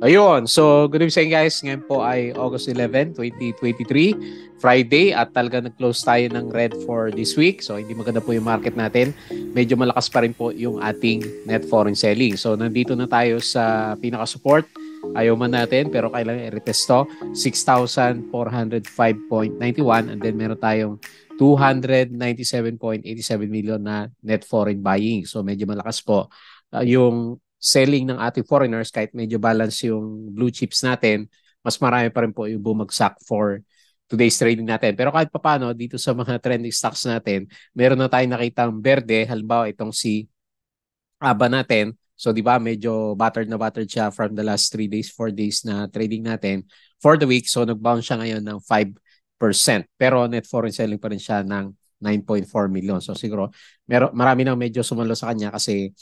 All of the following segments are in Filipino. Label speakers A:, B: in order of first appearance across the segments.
A: Ayun, so good evening sa inyo guys. Ngayon po ay August 11, 2023, Friday at talaga nag-close tayo ng red for this week. So hindi maganda po yung market natin. Medyo malakas pa rin po yung ating net foreign selling. So nandito na tayo sa pinaka-support. Ayaw man natin pero kailangan i-retest to. 6,405.91 and then meron tayong 297.87 million na net foreign buying. So medyo malakas po yung selling ng ating foreigners kahit medyo balance yung blue chips natin, mas marami pa rin po yung bumagsak for today's trading natin. Pero kahit papano, dito sa mga trending stocks natin, meron na tayong nakitang berde, halimbawa itong si ABA natin. So di ba medyo battered siya from the last 3 days, 4 days na trading natin for the week. So nag-bounce siya ngayon ng 5%. Pero net foreign selling pa rin siya ng 9.4 million. So siguro marami nang medyo sumalo sa kanya kasi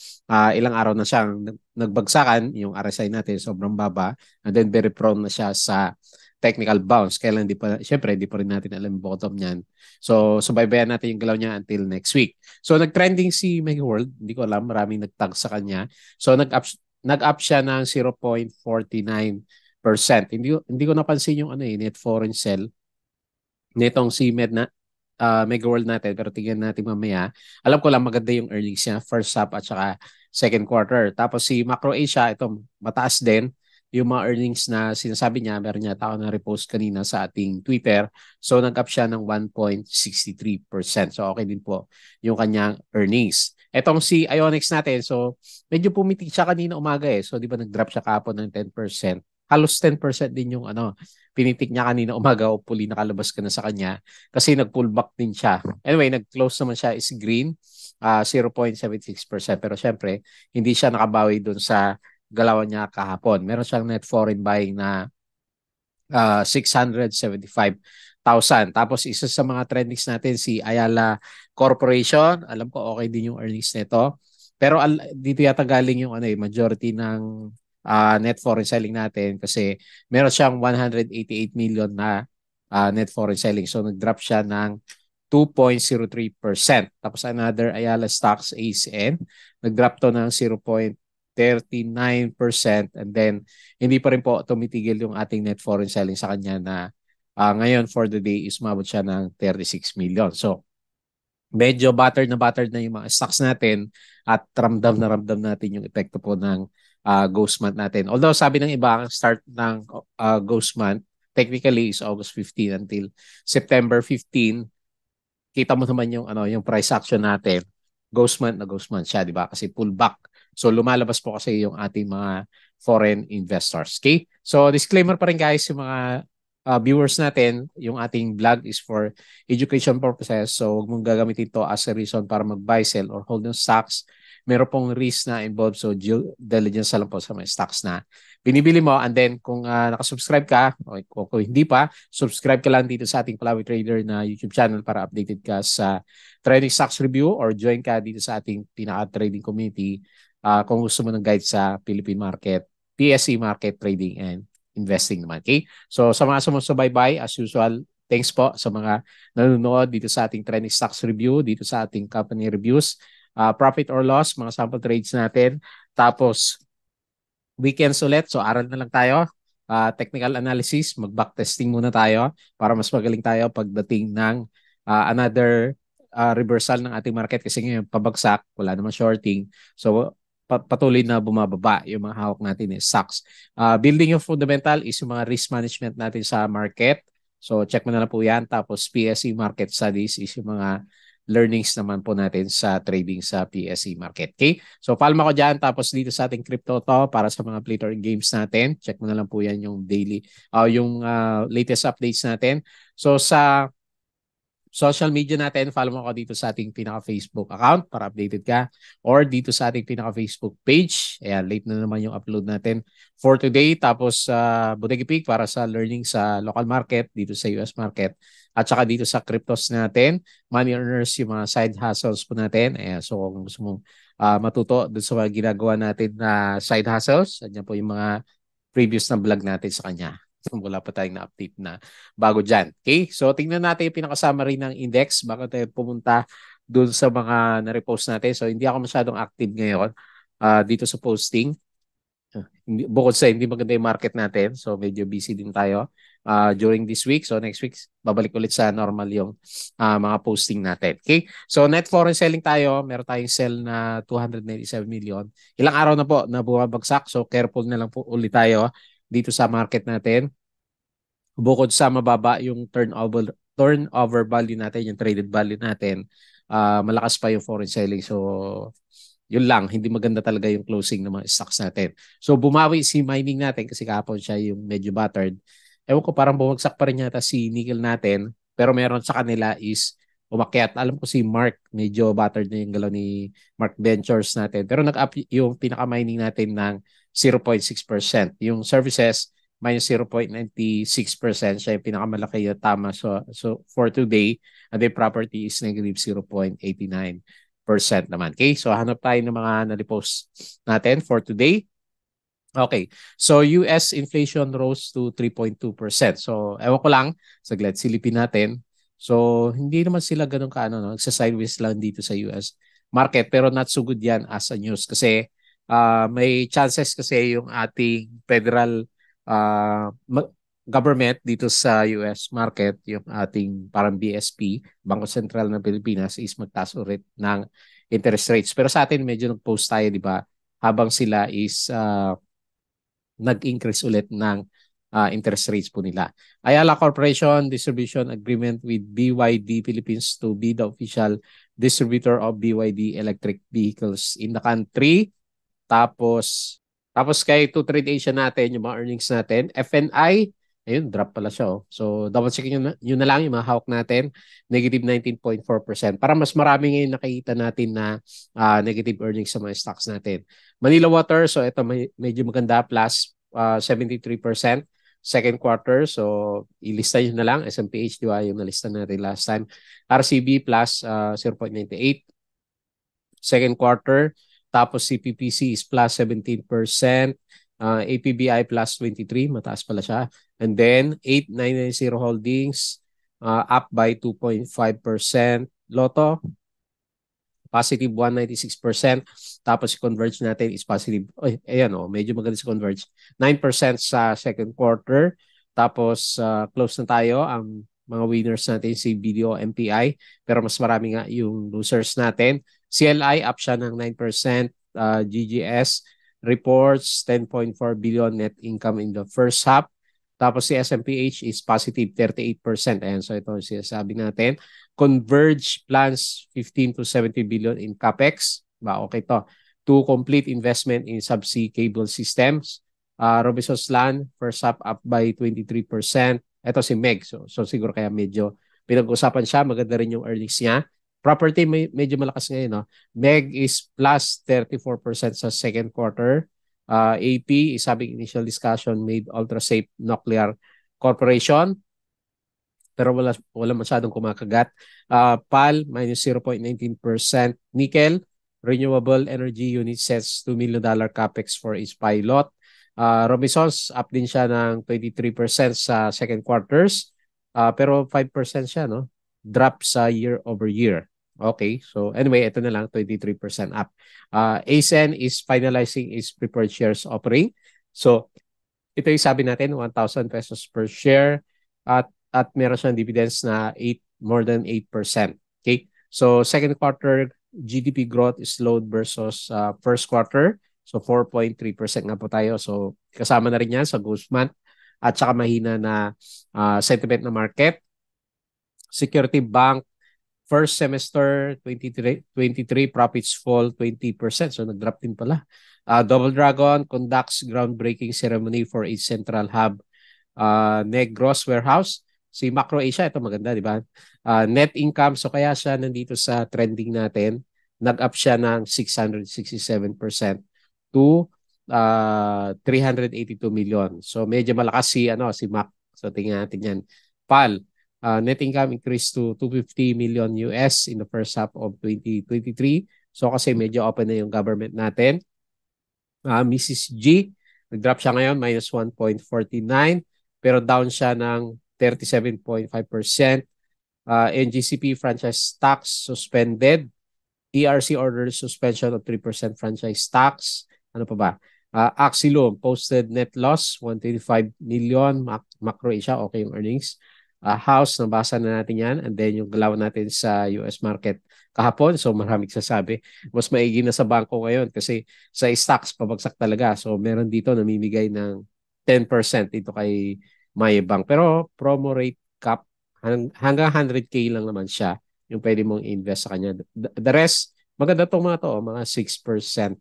A: ilang araw na siyang nagbagsakan, yung RSI natin sobrang baba and then very prone na siya sa technical bounce. Kailan syempre di pa rin natin alam yung bottom niyan. So subaybayan natin yung galaw niya until next week. So nag-trending si Maggie World, hindi ko alam, maraming nagtag sa kanya. So nag-up siya ng 0.49%. Hindi ko napansin yung net foreign sell nitong si Mega World natin, pero tingnan natin mamaya. Alam ko lang maganda yung earnings niya, first half at saka second quarter. Tapos si Macro Asia, ito mataas din yung mga earnings na sinasabi niya. Meron niya tao na repost kanina sa ating Twitter. So nag-up siya ng 1.63%. So okay din po yung kanyang earnings. Etong si Ionix natin, so medyo pumitik siya kanina umaga eh. So di ba nag-drop siya kahapon ng 10%. Halos 10% din yung pinitik niya kanina umaga, hopefully nakalabas ka na sa kanya kasi nag-pullback din siya. Anyway, nag-close naman siya is green, 0.76%. Pero syempre, hindi siya nakabawi dun sa galawan niya kahapon. Meron siyang net foreign buying na 675,000. Tapos isa sa mga trendings natin si Ayala Corporation. Alam ko okay din yung earnings nito. Pero dito yata galing yung majority ng net foreign selling natin kasi meron siyang 188 million na net foreign selling. So nag-drop siya ng 2.03%. Tapos another Ayala Stocks ACN, nag-drop to ng 0.39% and then hindi pa rin po tumitigil yung ating net foreign selling sa kanya na ngayon for the day is umabot siya ng 36 million. So medyo battered na yung mga stocks natin at ramdam natin yung epekto po ng ghost month natin. Although sabi ng iba, ang start ng ghost month technically is August 15 until September 15. Kita mo naman yung price action natin. Ghost month siya, di ba? Kasi pullback. So lumalabas po kasi yung ating mga foreign investors. Okay? So disclaimer pa rin guys, yung mga viewers natin, yung ating vlog is for education purposes. So huwag mong gagamitin to as a reason para mag-buy, sell, or hold ng stocks. Meron pong risk na involved. So due diligence lang po sa mga stocks na binibili mo. And then kung nakasubscribe ka, okay, kung hindi pa, subscribe ka lang dito sa ating Palawi Trader na YouTube channel para updated ka sa trading stocks review or join ka dito sa ating pinaka-trading community kung gusto mo ng guide sa Philippine market, PSE market trading and investing naman. Okay? So sa mga sumusubaybay, as usual, thanks po sa mga nanonood dito sa ating trending stocks review, dito sa ating company reviews, profit or loss, mga sample trades natin. Tapos weekends ulit, so aral na lang tayo. Technical analysis, mag-backtesting muna tayo para mas magaling tayo pagdating ng another reversal ng ating market kasi ngayon pabagsak, wala naman shorting. So patuloy na bumababa yung mga hawak natin is stocks. Building yung fundamental is yung mga risk management natin sa market. So check mo na lang po yan. Tapos PSE market studies is yung mga learnings naman po natin sa trading sa PSE market. Okay? So palma ko dyan. Tapos dito sa ating crypto to para sa mga play to earn games natin. Check mo na lang po yan yung daily, yung latest updates natin. So sa social media natin, follow mo ako dito sa ating pinaka-Facebook account para updated ka or dito sa ating pinaka-Facebook page. Ayan, late na naman yung upload natin for today. Tapos Bodega Peak para sa learning sa local market, dito sa US market at saka dito sa cryptos natin. Money earners, yung mga side hustles po natin. Ayan, so kung gusto mong matuto dun sa mga ginagawa natin na side hustles, andyan po yung mga previous na vlog natin sa kanya. Wala pa tayong na-update na bago dyan. Okay? So, tingnan natin yung pinaka-summary ng index. Baka tayo pumunta dun sa mga na-repost natin. So, hindi ako masyadong active ngayon dito sa posting. Bukod sa hindi maganda yung market natin, so medyo busy din tayo during this week. So next week, babalik ulit sa normal yung mga posting natin. Okay? So net foreign selling tayo, meron tayong sell na 297 million. Ilang araw na po na bumabagsak, so careful na lang po ulit tayo dito sa market natin. Bukod sa mababa yung turnover value natin, yung traded value natin, malakas pa yung foreign selling. So yun lang, hindi maganda talaga yung closing ng mga stocks natin. So bumawi si mining natin kasi kahapon siya yung medyo battered. Ewan ko, parang bumagsak pa rin yata si nickel natin, pero meron sa kanila is umakyat. Alam ko si Mark, medyo battered na yung galaw ni Mark Ventures natin. Pero nag-up yung pinaka-mining natin ng 0.6%. Yung services, minus 0.96%. Siya yung pinakamalaki yung tama. So for today, and the property is negative 0.89% naman. Okay, so hanap tayo ng mga nalipost natin for today. Okay, so US inflation rose to 3.2%. So ewan ko lang, saglit silipin natin. So hindi naman sila ganun kaano, no? Nagsa-sideways lang dito sa US market, pero not so good yan as a news kasi may chances kasi yung ating federal uh, government dito sa US market, yung ating parang BSP, Bangko Sentral ng Pilipinas, is magtaas ulit ng interest rates. Pero sa atin medyo nag-post tayo, di ba? Habang sila is nag-increase ulit ng interest rates po nila. Ayala Corporation distribution agreement with BYD Philippines to be the official distributor of BYD electric vehicles in the country. Tapos kay 2Trade Asia natin, yung mga earnings natin, FNI, ayun, drop pala siya. Oh. So, double check yun na lang yung mga hawak natin, negative 19.4%. Para mas marami ngayon nakikita natin na negative earnings sa mga stocks natin. Manila Water, so ito medyo maganda, plus 73% second quarter. So, ilista nyo na lang, SMPH, di ba, yung nalista natin last time. RCB plus 0.98 second quarter. Tapos CPPC is plus 17%. APBI plus 23%. Mataas pala siya. And then 8990 Holdings up by 2.5%. Lotto, positive 196%. Tapos si Converge natin is positive. Ayan medyo maganda si Converge. 9% sa second quarter. Tapos close na tayo. Ang mga winners natin si BDO, MPI. Pero mas marami nga yung losers natin. CLI up siya ng 9%. GGS reports 10.4 billion net income in the first half. Tapos si SMPH is positive 38%. Ayan, so ito sinasabi natin. Converge plans 15 to 70 billion in CAPEX. Okay to. To complete investment in subsea cable systems. Robinsons Land, first half up by 23%. Ito si Meg. So siguro kaya medyo pinag-usapan siya. Maganda rin yung earnings niya. Property medyo malakas ngayon. No? Meg is plus 34% sa second quarter. AP is having initial discussion made ultra-safe nuclear corporation. Pero wala masyadong kumakagat. PAL, minus 0.19%. Nickel, renewable energy unit sets $2 million capex for its pilot. Robinsons, up din siya ng 23% sa second quarters. Pero 5% siya, no? Drop sa year over year. Okay, so anyway, ito na lang, 23% up. ASEN is finalizing its preferred shares offering. So, ito yung sabi natin, 1,000 pesos per share at meron siyang dividends na more than 8%. Okay, so second quarter GDP growth is slowed versus first quarter. So 4.3% nga po tayo. So kasama na rin yan sa Guzman at saka mahina na sentiment na market. Security Bank, first semester 2023 profits fall 20%. So nag-drop din pala. Double Dragon conducts groundbreaking ceremony for its central hub, Negros warehouse. Si Macro Asia, ito maganda, di ba? Net income, so kaya siya nandito sa trending natin. Nag-up siya ng 667% to 382 million. So medyo malakas si Mac. So tingnan natin yan. PAL, net income increased to 250 million US in the first half of 2023. So kasi medyo open na yung government natin. Mrs. G, nag-drop siya ngayon, minus 1.49. Pero down siya ng 37.5%. NGCP franchise tax suspended. ERC orders suspension of 3% franchise tax. Ano pa ba? Axilum posted net loss 125 million. Macro Asia, okay yung earnings. House, nabasa na natin yan. And then yung galaw natin sa US market kahapon. So maraming sasabi. Mas maigi na sa bangko ngayon kasi sa stocks, pabagsak talaga. So meron dito namimigay ng 10% dito kay Maybank. Pero promo rate cap, hanggang 100K lang naman siya yung pwede mong invest sa kanya. The rest, maganda itong mga to, mga 6%.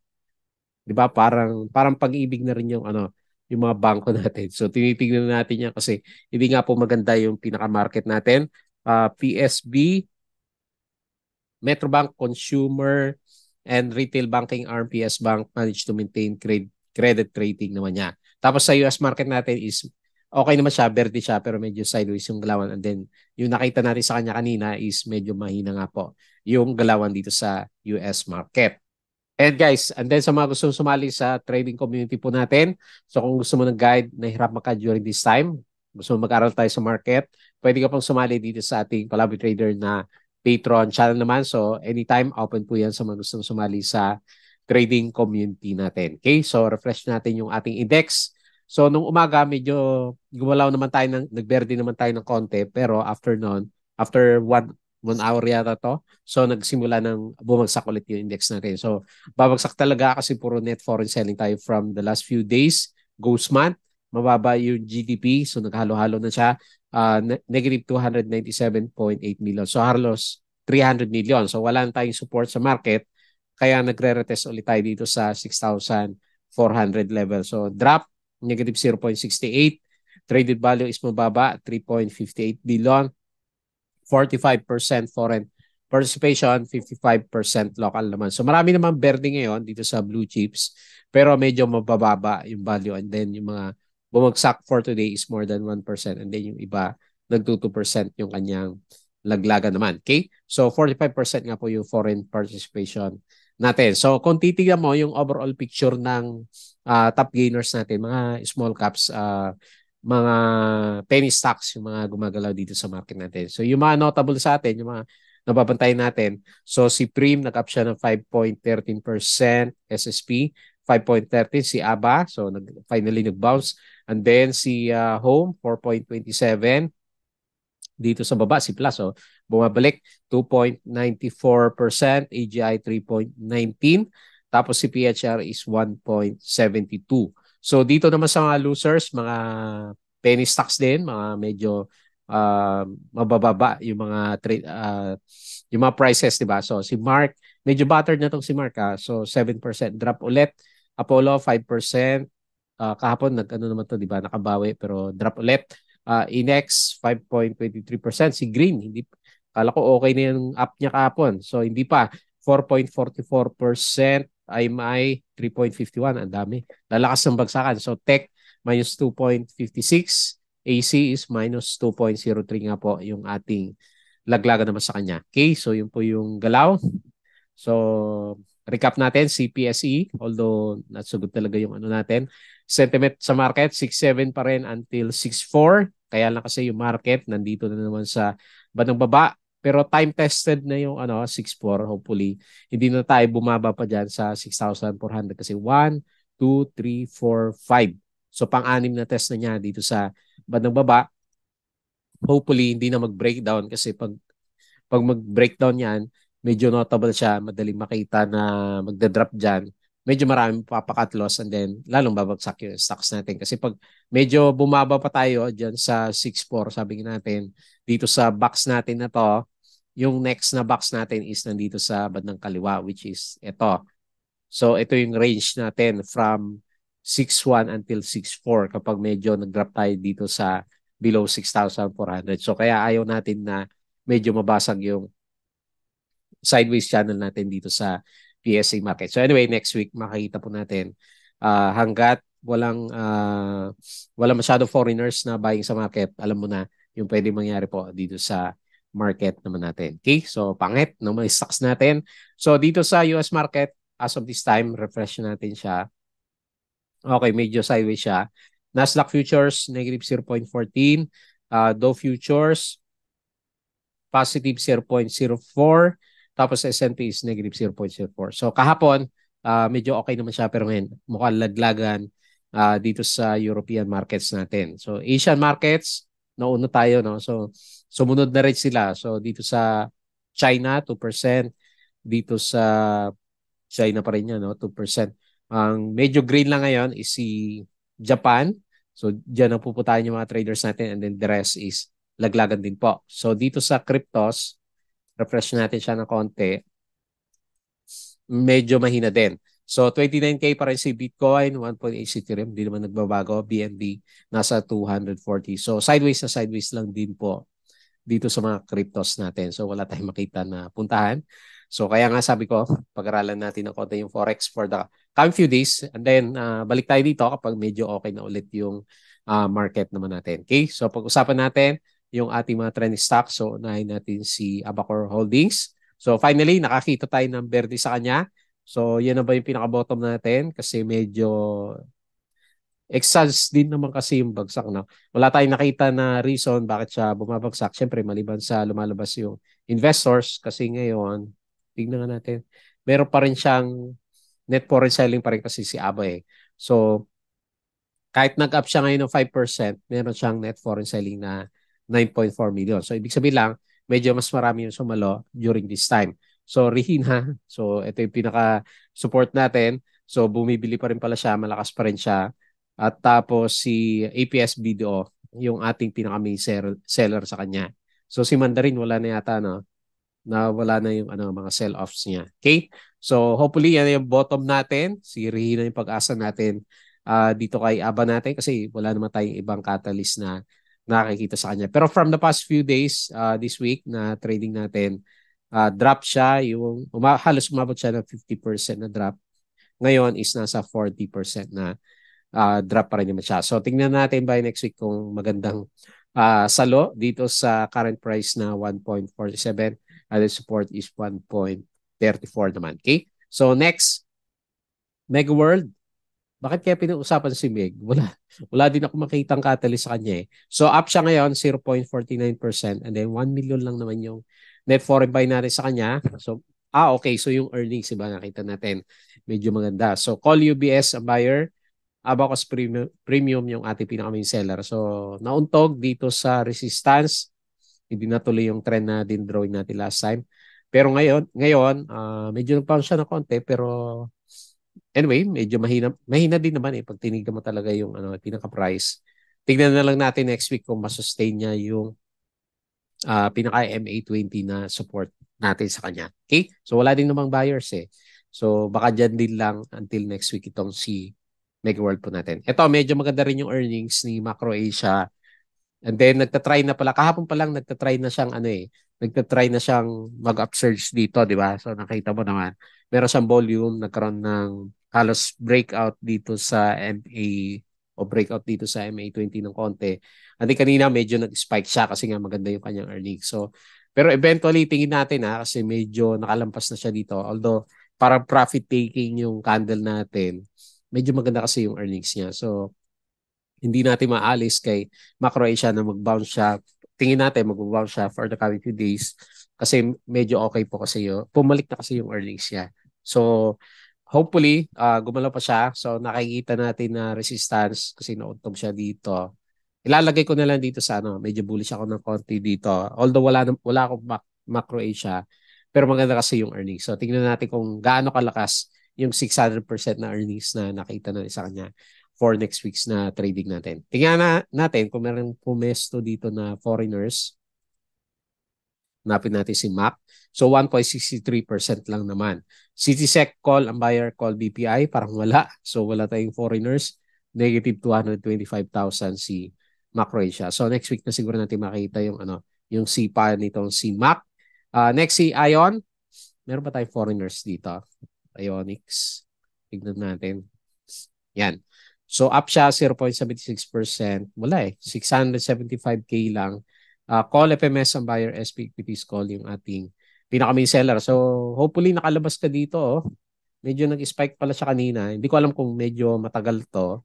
A: 'Di ba? Parang pag-ibig na rin yung yung mga bangko natin. So tinitingnan natin yan kasi hindi nga po maganda yung pinaka-market natin. PSB, Metrobank Consumer and Retail Banking arm PS Bank managed to maintain credit rating naman niya. Tapos sa US market natin is okay naman siya, verde siya pero medyo sideways yung galawan, and then yung nakita natin sa kanya kanina is medyo mahina nga po yung galawan dito sa US market. And guys, and then sa mga gustong sumali sa trading community po natin, so kung gusto mo ng guide na hirap maka during this time, gusto mo mag-aral tayo sa market, pwede ka pong sumali dito sa ating Palabi Trader na Patreon channel naman. So anytime, open po yan sa mga gustong sumali sa trading community natin. Okay, so refresh natin yung ating index. So nung umaga, medyo gumalaw naman tayo, nagberde naman tayo ng konti, pero after noon, after one hour yata to, so nagsimula ng bumagsak ulit yung index natin. So babagsak talaga kasi puro net foreign selling tayo from the last few days. Ghost month, mababa yung GDP. So naghalo-halo na siya. Negative 297.8 million. So halos 300 million. So wala na tayong support sa market. Kaya nagre-retest ulit tayo dito sa 6,400 level. So drop, negative 0.68. Traded value is mababa, 3.58 billion. 45% foreign participation, 55% local naman. So marami naman berde ngayon dito sa blue chips, pero medyo mabababa yung value, and then yung mga bumagsak for today is more than 1%, and then yung iba nag 2% yung kanyang laglagan naman. Okay? So 45% nga po yung foreign participation natin. So kung titignan mo yung overall picture ng top gainers natin, mga small caps, mga penny stocks, yung mga gumagalaw dito sa market natin. So yung mga notable sa atin, yung mga nababantayan natin. So si Prim nag-up siya ng 5.13%, SSP 5.13, si ABA, so finally nag-bounce. And then si Home 4.27, dito sa baba si Plus, so bumabalik 2.94%, AGI 3.19, tapos si PHR is 1.72. So dito naman sa mga losers, mga penny stocks din, mga medyo mabababa yung mga yung mga prices, 'di ba? So si Mark, medyo battered na tong si Mark, so 7% drop ulit. Apollo 5%, kahapon nag-ano naman to, 'di ba? Nakabawi pero drop ulit. Inex 5.23%, si Green hindi, kala ko okay na yung up niya kahapon. So hindi pa, 4.44%, IMI 3.51, ang dami. Lalakas ng bagsakan. So Tech minus 2.56, AC is minus 2.03 nga po yung ating laglagan naman sa kanya. Okay, so yun po yung galaw. So recap natin, CPSE, although not so good talaga yung ano natin. Sentiment sa market, 6.7 pa rin until 6.4. Kaya lang kasi yung market nandito na naman sa bandang baba. Pero time-tested na yung 6.4. Hopefully, hindi na tayo bumaba pa dyan sa 6,400 kasi 1, 2, 3, 4, 5. So pang-anim na test na niya dito sa bandang baba. Hopefully, hindi na mag-breakdown kasi pag mag-breakdown yan, medyo notable siya, madaling makita na magda-drop dyan. Medyo maraming papakat loss, and then lalong babagsak yung stocks natin. Kasi pag medyo bumaba pa tayo dyan sa 6.4, sabi natin, dito sa box natin na to, yung next na box natin is nandito sa bandang kaliwa, which is ito. So ito yung range natin from 6.1 until 6.4 kapag medyo nag-drop tayo dito sa below 6,400. So kaya ayaw natin na medyo mabasag yung sideways channel natin dito sa PSA market. So anyway, next week makikita po natin hanggat walang masyado foreigners na buying sa market, alam mo na yung pwede mangyari po dito sa market naman natin. Okay? So pangit ng mga stocks natin. So dito sa US market, as of this time, refresh natin siya. Okay, medyo sideways siya. Nasdaq futures, negative 0.14. Dow futures, positive 0.04. Tapos S&P is negative 0.04. So kahapon, medyo okay naman siya pero ngayon mukhang laglagan dito sa European markets natin. So Asian markets, nauna tayo, no? So sumunod na rin sila. So dito sa China 2%, dito sa China pa rin yan, no? 2%. Ang medyo green lang ngayon is si Japan. So diyan ang pupuntahan yung mga traders natin and then the rest is laglagan din po. So dito sa cryptos, refresh natin siya ng konti, medyo mahina din. So 29K pa rin si Bitcoin, 1.8 Ethereum, hindi naman nagbabago. BNB nasa 240. So sideways lang din po dito sa mga cryptos natin. So wala tayong makita na puntahan. So kaya nga sabi ko, pag-aralan natin ng konti yung Forex for the coming few days. And then balik tayo dito kapag medyo okay na ulit yung market naman natin. Okay? So pag-usapan natin yung ating mga trending stocks. So unahin natin si Abacor Holdings. So finally, nakakita tayo ng berde sa kanya. So yan na ba yung pinaka-bottom natin? Kasi medyo exals din naman kasi yung bagsak. No? Wala tayong nakita na reason bakit siya bumabagsak. Siyempre, maliban sa lumalabas yung investors. Kasi ngayon, tignan nga natin, meron pa rin siyang net foreign selling pa rin kasi si ABA eh. So, kahit nag-up siya ngayon ng 5%, meron siyang net foreign selling na 9.4 million. So, ibig sabihin lang, medyo mas marami yung sumalo during this time. So, Rihina, so ito yung pinaka-support natin. So, bumibili pa rin pala siya, malakas pa rin siya. At tapos si APS BDO, yung ating pinaka-main seller sa kanya. So, si Mandarin, wala na yata, no? Na wala na yung mga sell-offs niya. Okay? So, hopefully, yan yung bottom natin. Si Rihina yung pag-asa natin dito kay Aba natin kasi wala naman tayong ibang catalyst na nakikita sa kanya. Pero from the past few days, this week na trading natin, drop siya, yung halos umabot siya ng 50% na drop. Ngayon is nasa 40% na drop pa rin naman siya. So tingnan natin by next week kung magandang salo dito sa current price na 1.47 and the support is 1.34 naman. Okay? So next, Mega World. Bakit kaya pinag-usapan si Meg? Wala din ako makitang catalyst sa kanya eh. So up siya ngayon 0.49% and then 1 million lang naman yung net foreign buy natin sa kanya. So okay, so yung earnings iba nakita natin medyo maganda. So call UBS a buyer, Abacus Premium yung ating pinaka-main seller. So nauntog dito sa resistance. Hindi natuloy yung trend na din drawing natin last time. Pero ngayon medyo nagpang siya ng konti pero anyway, medyo mahina din naman eh pag tinignan mo talaga yung pinaka-price. Tingnan na lang natin next week kung masustain niya yung pinaka-MA20 na support natin sa kanya. Okay? So wala din namang buyers eh. So baka dyan din lang until next week itong si Mega World po natin. Ito, medyo maganda rin yung earnings ni Macro Asia. And then nagtatry na pala, kahapon pa lang nagtatry na siyang nagtatry na siyang mag-upsurge dito, di ba? So nakita mo naman, meron siyang volume, nagkaroon ng halos breakout dito sa MA o breakout dito sa MA20 ng konti. At kanina medyo nag-spike siya kasi nga maganda yung kanyang earnings. So, pero eventually tingin natin kasi medyo nakalampas na siya dito. Although parang profit taking yung candle natin, medyo maganda kasi yung earnings niya. So, hindi natin maalis kay Macro Asia na mag-bounce siya. Tingin natin mag-bounce siya for the coming few days kasi medyo okay po kasi yun. Pumalik na kasi yung earnings niya. So, hopefully, gumalaw pa siya. So, nakikita natin na resistance kasi nauntog siya dito. Ilalagay ko na lang dito sa medyo bullish ako ng konti dito. Although wala akong Macro Asia, pero maganda kasi yung earnings. So, tingnan natin kung gaano kalakas yung 600% na earnings na nakita na sa kanya for next week's na trading natin. Tingnan natin kung meron pumesto dito na foreigners. Hanapin natin si MAC. So 1.63% lang naman. CitySec call ang buyer, call BPI, parang wala. So wala tayong foreigners. Negative 225,000 si Macro Asia. So next week na siguro natin makita yung yung SIPA nitong si MAC. Next si Ion. Meron pa tayong foreigners dito. Ionics. Tignan natin. Yan. So up siya 0.76%. Wala eh. 675K lang. Call FMS ang buyer, SP equities call yung ating pinaka-main seller. So hopefully nakalabas ka dito. Oh. Medyo nag-spike pala siya kanina. Hindi ko alam kung medyo matagal to.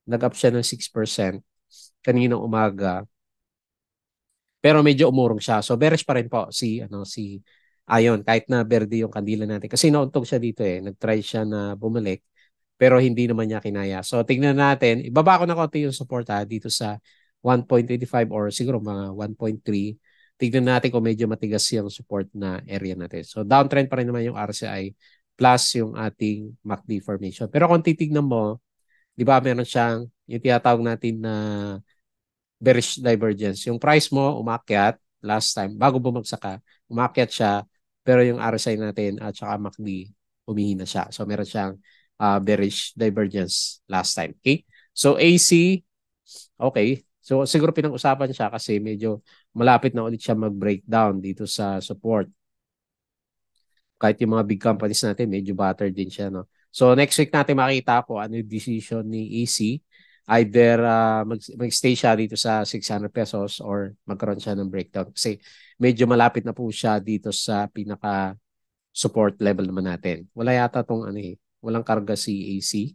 A: Nag-up siya ng 6% kaninang umaga. Pero medyo umurong siya. So bearish pa rin po si Ayun, kahit na verde yung kandila natin. Kasi nauntog siya dito eh. Nag-try siya na bumalik pero hindi naman niya kinaya. So tingnan natin, ibaba ko na konti yung support dito sa 1.85 or siguro mga 1.3. Tignan natin kung medyo matigas yung support na area natin. So downtrend pa rin naman yung RSI plus yung ating MACD formation. Pero kung titignan mo, di ba meron siyang yung tinatawag natin na bearish divergence. Yung price mo umakyat last time, bago bumagsak ka, umakyat siya, pero yung RSI natin at saka MACD, humihina siya. So meron siyang bearish divergence last time. Okay? So AC, okay. So siguro pinag-usapan siya kasi medyo malapit na ulit siya mag-breakdown dito sa support. Kahit yung mga big companies natin, medyo battered din siya. No? So next week natin makita ko ano yung decision ni AC. Either mag-stay siya dito sa 600 pesos or magkaroon siya ng breakdown. Kasi medyo malapit na po siya dito sa pinaka support level naman natin. Wala yata tong ano eh. Walang karga si AC.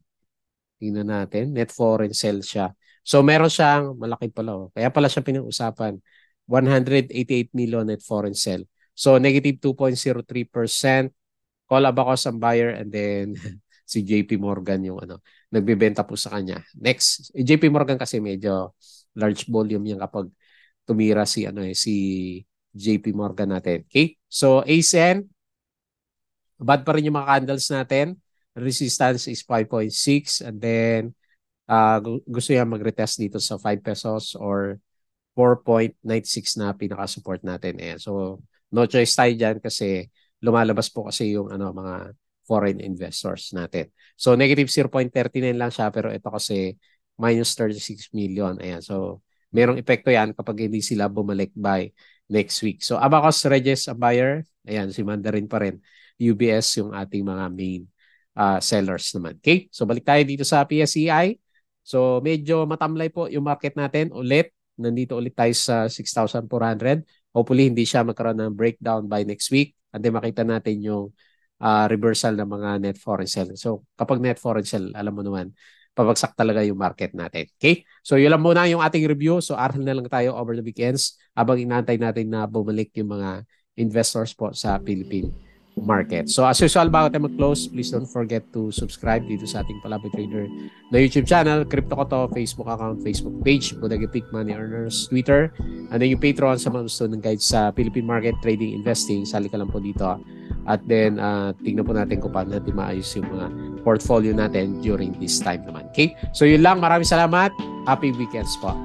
A: Tingnan natin. Net foreign sell siya. So meron siyang malaki pala. Oh. Kaya pala siya pinag-usapan. 188 million net foreign sell. So negative 2.03%. Call abacus ang buyer and then si JP Morgan yung ano, nagbebenta po sa kanya. Next, JP Morgan kasi medyo large volume yan kapag tumira si ano eh si JP Morgan natin. Okay? So ASEN, bad pa rin yung mga candles natin. Resistance is 5.6 and then gusto niya mag-retest dito sa 5 pesos or 4.96 na pinaka-support natin. Ayan. So, no choice tayo dyan kasi lumalabas po kasi yung ano, mga foreign investors natin. So, negative 0.39 lang siya pero ito kasi minus 36 million. Ayan. So, merong epekto yan kapag hindi sila bumalik by next week. So, Abacus Regis, a buyer. Ayan, si Mandarin pa rin. UBS yung ating mga main sellers naman. Okay? So, balik tayo dito sa PSEI. So, medyo matamlay po yung market natin ulit. Nandito ulit tayo sa 6,400. Hopefully, hindi siya magkaroon ng breakdown by next week. And then makita natin yung reversal ng mga net foreign sell. So, kapag net foreign sell, alam mo naman, pabagsak talaga yung market natin. Okay? So, yun lang muna yung ating review. So, aral na lang tayo over the weekends habang inaantay natin na bumalik yung mga investors po sa Philippine market. So, as usual, bago tayo mag-close, please don't forget to subscribe dito sa ating Palaboy Trader na YouTube channel, Crypto Koto, Facebook account, Facebook page, Bodega Peak Money Earners, Twitter, and then yung Patreon sa mga gusto ng guide sa Philippine market, trading, investing. Sali ka lang po dito. At then, tingnan po natin kung paano natin maayos yung mga portfolio natin during this time naman. Okay? So, yun lang. Maraming salamat. Happy weekends po.